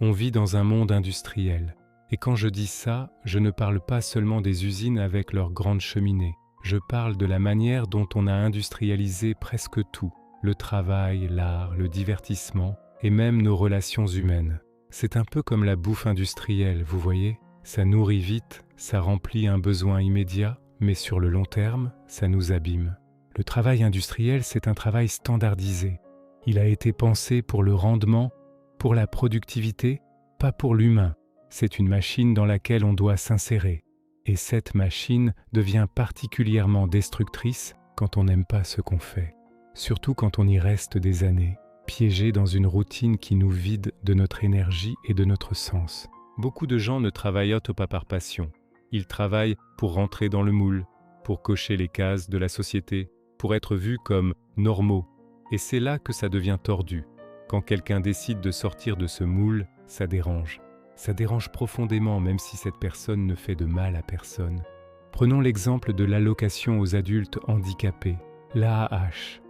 On vit dans un monde industriel. Et quand je dis ça, je ne parle pas seulement des usines avec leurs grandes cheminées. Je parle de la manière dont on a industrialisé presque tout. Le travail, l'art, le divertissement et même nos relations humaines. C'est un peu comme la bouffe industrielle, vous voyez? Ça nourrit vite, ça remplit un besoin immédiat, mais sur le long terme, ça nous abîme. Le travail industriel, c'est un travail standardisé. Il a été pensé pour le rendement, pour la productivité, pas pour l'humain. C'est une machine dans laquelle on doit s'insérer. Et cette machine devient particulièrement destructrice quand on n'aime pas ce qu'on fait. Surtout quand on y reste des années, piégé dans une routine qui nous vide de notre énergie et de notre sens. Beaucoup de gens ne travaillent pas par passion. Ils travaillent pour rentrer dans le moule, pour cocher les cases de la société, pour être vus comme normaux. Et c'est là que ça devient tordu. Quand quelqu'un décide de sortir de ce moule, ça dérange. Ça dérange profondément, même si cette personne ne fait de mal à personne. Prenons l'exemple de l'allocation aux adultes handicapés, l'AAH.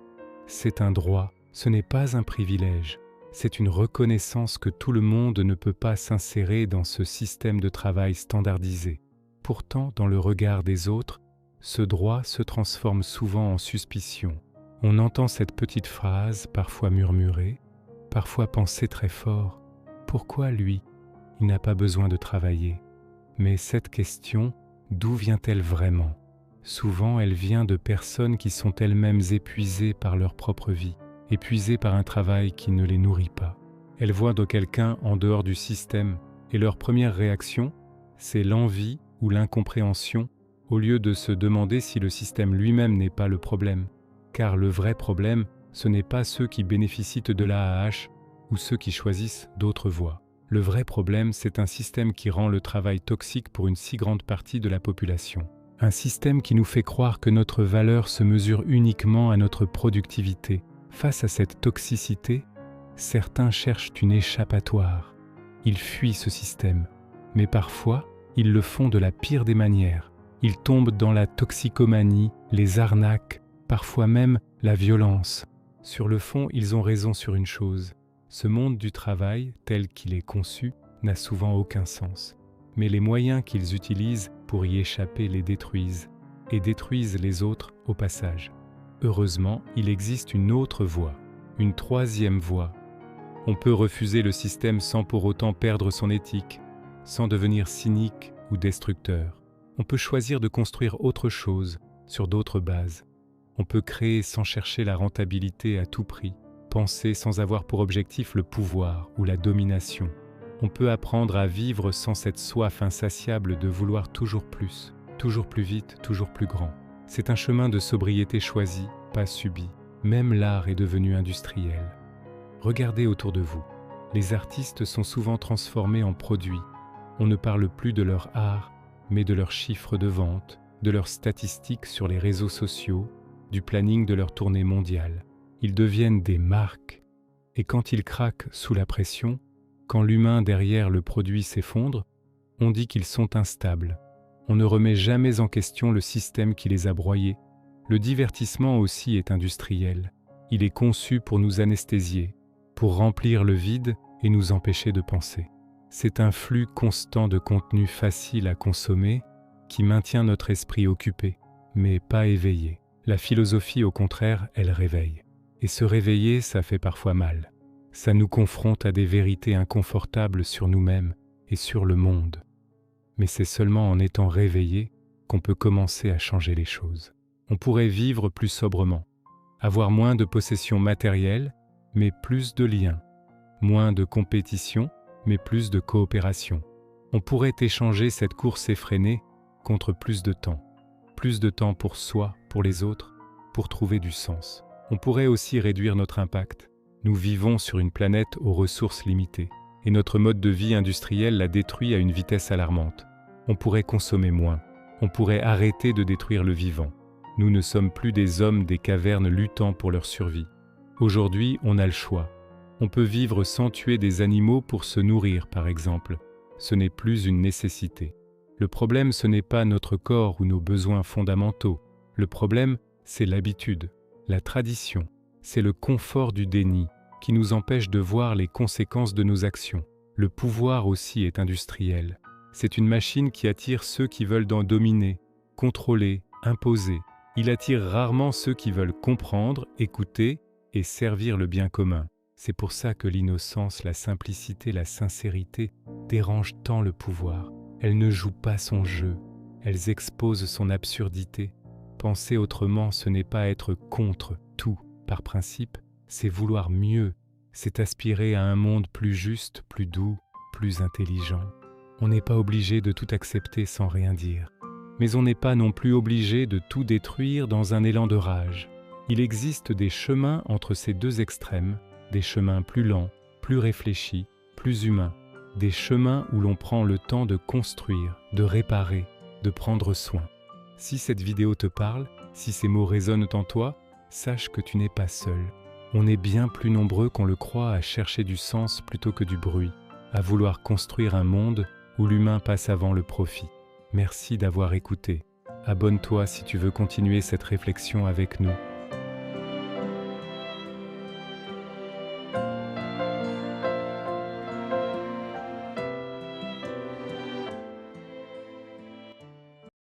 C'est un droit, ce n'est pas un privilège. C'est une reconnaissance que tout le monde ne peut pas s'insérer dans ce système de travail standardisé. Pourtant, dans le regard des autres, ce droit se transforme souvent en suspicion. On entend cette petite phrase, parfois murmurée, parfois pensée très fort. Pourquoi lui ? Il n'a pas besoin de travailler. Mais cette question, d'où vient-elle vraiment ? Souvent, elle vient de personnes qui sont elles-mêmes épuisées par leur propre vie, épuisées par un travail qui ne les nourrit pas. Elles voient de quelqu'un en dehors du système et leur première réaction, c'est l'envie ou l'incompréhension, au lieu de se demander si le système lui-même n'est pas le problème. Car le vrai problème, ce n'est pas ceux qui bénéficient de l'AAH ou ceux qui choisissent d'autres voies. Le vrai problème, c'est un système qui rend le travail toxique pour une si grande partie de la population. Un système qui nous fait croire que notre valeur se mesure uniquement à notre productivité. Face à cette toxicité, certains cherchent une échappatoire. Ils fuient ce système, mais parfois, ils le font de la pire des manières. Ils tombent dans la toxicomanie, les arnaques, parfois même la violence. Sur le fond, ils ont raison sur une chose. Ce monde du travail, tel qu'il est conçu, n'a souvent aucun sens. Mais les moyens qu'ils utilisent pour y échapper les détruisent, et détruisent les autres au passage. Heureusement, il existe une autre voie, une troisième voie. On peut refuser le système sans pour autant perdre son éthique, sans devenir cynique ou destructeur. On peut choisir de construire autre chose, sur d'autres bases. On peut créer sans chercher la rentabilité à tout prix, penser sans avoir pour objectif le pouvoir ou la domination. On peut apprendre à vivre sans cette soif insatiable de vouloir toujours plus vite, toujours plus grand. C'est un chemin de sobriété choisi, pas subi. Même l'art est devenu industriel. Regardez autour de vous. Les artistes sont souvent transformés en produits. On ne parle plus de leur art, mais de leurs chiffres de vente, de leurs statistiques sur les réseaux sociaux, du planning de leur tournée mondiale. Ils deviennent des marques. Et quand ils craquent sous la pression, quand l'humain derrière le produit s'effondre, on dit qu'ils sont instables. On ne remet jamais en question le système qui les a broyés. Le divertissement aussi est industriel. Il est conçu pour nous anesthésier, pour remplir le vide et nous empêcher de penser. C'est un flux constant de contenu facile à consommer qui maintient notre esprit occupé, mais pas éveillé. La philosophie, au contraire, elle réveille. Et se réveiller, ça fait parfois mal. Ça nous confronte à des vérités inconfortables sur nous-mêmes et sur le monde. Mais c'est seulement en étant réveillé qu'on peut commencer à changer les choses. On pourrait vivre plus sobrement, avoir moins de possessions matérielles, mais plus de liens, moins de compétition, mais plus de coopération. On pourrait échanger cette course effrénée contre plus de temps pour soi, pour les autres, pour trouver du sens. On pourrait aussi réduire notre impact. Nous vivons sur une planète aux ressources limitées, et notre mode de vie industriel la détruit à une vitesse alarmante. On pourrait consommer moins, on pourrait arrêter de détruire le vivant. Nous ne sommes plus des hommes des cavernes luttant pour leur survie. Aujourd'hui, on a le choix. On peut vivre sans tuer des animaux pour se nourrir, par exemple. Ce n'est plus une nécessité. Le problème, ce n'est pas notre corps ou nos besoins fondamentaux. Le problème, c'est l'habitude, la tradition. C'est le confort du déni qui nous empêche de voir les conséquences de nos actions. Le pouvoir aussi est industriel. C'est une machine qui attire ceux qui veulent en dominer, contrôler, imposer. Il attire rarement ceux qui veulent comprendre, écouter et servir le bien commun. C'est pour ça que l'innocence, la simplicité, la sincérité dérangent tant le pouvoir. Elles ne jouent pas son jeu, elles exposent son absurdité. Penser autrement, ce n'est pas être contre tout. Par principe, c'est vouloir mieux, c'est aspirer à un monde plus juste, plus doux, plus intelligent. On n'est pas obligé de tout accepter sans rien dire. Mais on n'est pas non plus obligé de tout détruire dans un élan de rage. Il existe des chemins entre ces deux extrêmes, des chemins plus lents, plus réfléchis, plus humains, des chemins où l'on prend le temps de construire, de réparer, de prendre soin. Si cette vidéo te parle, si ces mots résonnent en toi, sache que tu n'es pas seul. On est bien plus nombreux qu'on le croit à chercher du sens plutôt que du bruit, à vouloir construire un monde où l'humain passe avant le profit. Merci d'avoir écouté. Abonne-toi si tu veux continuer cette réflexion avec nous.